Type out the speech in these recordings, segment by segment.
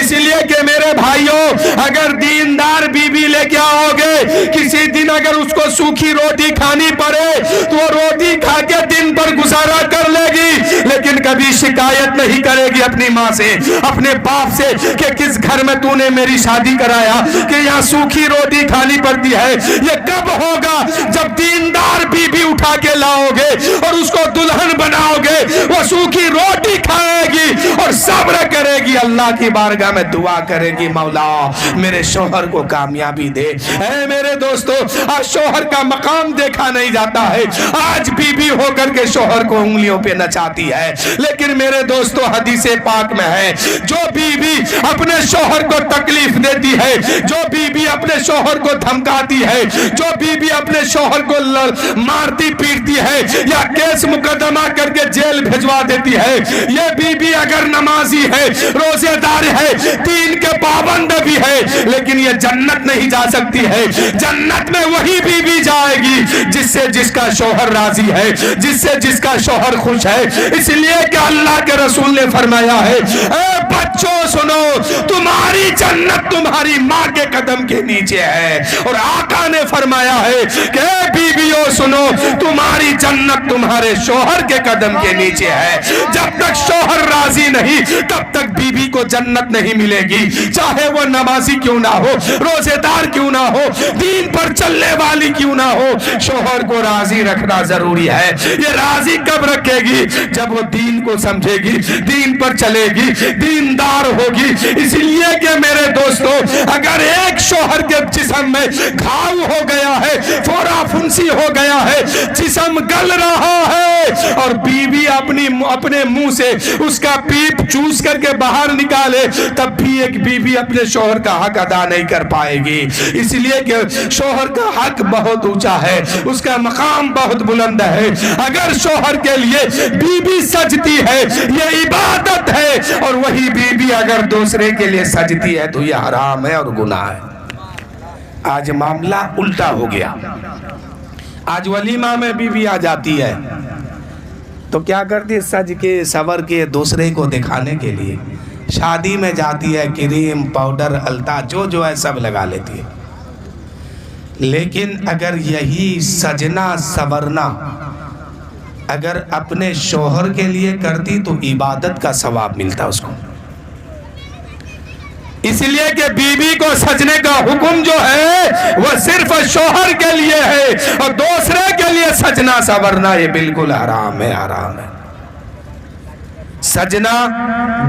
اس لیے کہ میرے بھائیوں اگر دیندار بیوی لے کے آؤ گے کسی دن اگر اس کو سوکھی روٹی کھانی پڑے تو وہ روٹی کھا کے دن پر گزارا کر لے گی لیکن کبھی شکایت نہیں کرے گی اپنی ماں سے اپنے باپ سے کہ کس گھر میں تو نے میری شادی کرایا کہ یہاں سوکھی روٹی کھانی پڑتی ہے۔ یہ کب ہوگا؟ جب دیندار بیوی اٹھا کے لاؤ گے اور اس کو دلہن بناؤ گے، وہ سوکھی روٹی کھائے گی اور صبر کرے گی، اللہ کی بارگاہ میں دعا کرے گی مولا میرے شوہر کو کامیابی دے۔ اے میرے دوستو آج شوہر کا مقام دیکھا نہیں جاتا ہے، آج بیوی ہو کر کے شوہر کو انگلیوں پہ نچاتی ہے۔ لیکن میرے دوستو حدیث پاک میں ہے جو بیوی اپنے شوہر کو تکلیف دیتی ہے، جو بیوی اپنے شوہر کو دھمکاتی ہے، جو بیوی اپنے شوہر کو مارتی پیٹتی ہے یا کیس مقدمہ کر کے جیل بھیجوا دیتی ہے، یہ بیوی اگر نمازی ہے، روزے دار ہے، دین کے پابند بھی ہے، لیکن یہ جنت نہیں جا سکتی ہے۔ جنت میں وہی بیوی جائے گی جس کا شوہر راضی ہے، جس کا شوہر خوش ہے۔ اس لیے کہ اللہ کے رسول نے فرمایا ہے اے بچوں سنو، تمہاری جنت تمہاری ماں کے قدم کے نیچے ہے، اور آقا نے فرمایا ہے کہ اے بیویوں سنو، تمہاری جنت تمہارے شوہر کے قدم کے نیچے ہے۔ جب تک شوہر راضی نہیں تب تک بیوی کو جنت نہیں ملے گی، چاہے وہ نمازی کیوں نہ ہو، روزے دار کیوں نہ ہو، دین پر چلنے والی کیوں نہ ہو، شوہر کو راضی رکھنا ضروری ہے۔ یہ راضی کب رکھے گی؟ جب وہ دین کو سمجھے گی، دین پر چلے گی، دیندار ہوگی۔ اس لیے کہ میرے دوستو اگر ایک شوہر کے جسم میں گھاؤ ہو گیا ہے، فورا فنسی ہو گیا ہے، جسم گل رہا ہے اور بیوی اپنے منہ سے اس کا پیپ چوس کر کے باہر نکالے، تب بھی ایک بیوی اپنے شوہر کا حق ادا نہیں کر پائے گی۔ اس لیے کہ شوہر کا حق بہت اونچا ہے، اس کا مقام بہت بلند ہے۔ اگر شوہر کے لیے بیوی سجتی ہے یہ عبادت ہے، اور وہی بیوی اگر دوسرے کے لیے سجتی ہے تو یہ حرام ہے اور گناہ ہے۔ آج معاملہ الٹا ہو گیا، آج ولیمہ میں بیوی آ جاتی ہے تو کیا کرتی ہے؟ سج کے سور کے دوسرے کو دکھانے کے لیے شادی میں جاتی ہے، کریم پاؤڈر التا جو ہے سب لگا لیتی ہے۔ لیکن اگر یہی سجنا سورنا اگر اپنے شوہر کے لیے کرتی تو عبادت کا ثواب ملتا اس کو۔ اس لیے کہ بیوی کو سجنے کا حکم جو ہے وہ صرف شوہر کے لیے ہے، اور دوسرے کے لیے سجنا سورنا یہ بالکل حرام ہے، حرام ہے۔ سجنا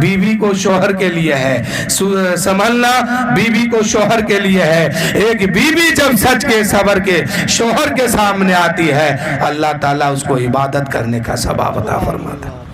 بیوی کو شوہر کے لیے ہے، سنبھلنا بیوی کو شوہر کے لیے ہے۔ ایک بیوی جب سج کے سور کے شوہر کے سامنے آتی ہے اللہ تعالیٰ اس کو عبادت کرنے کا ثواب عطا فرماتا ہے۔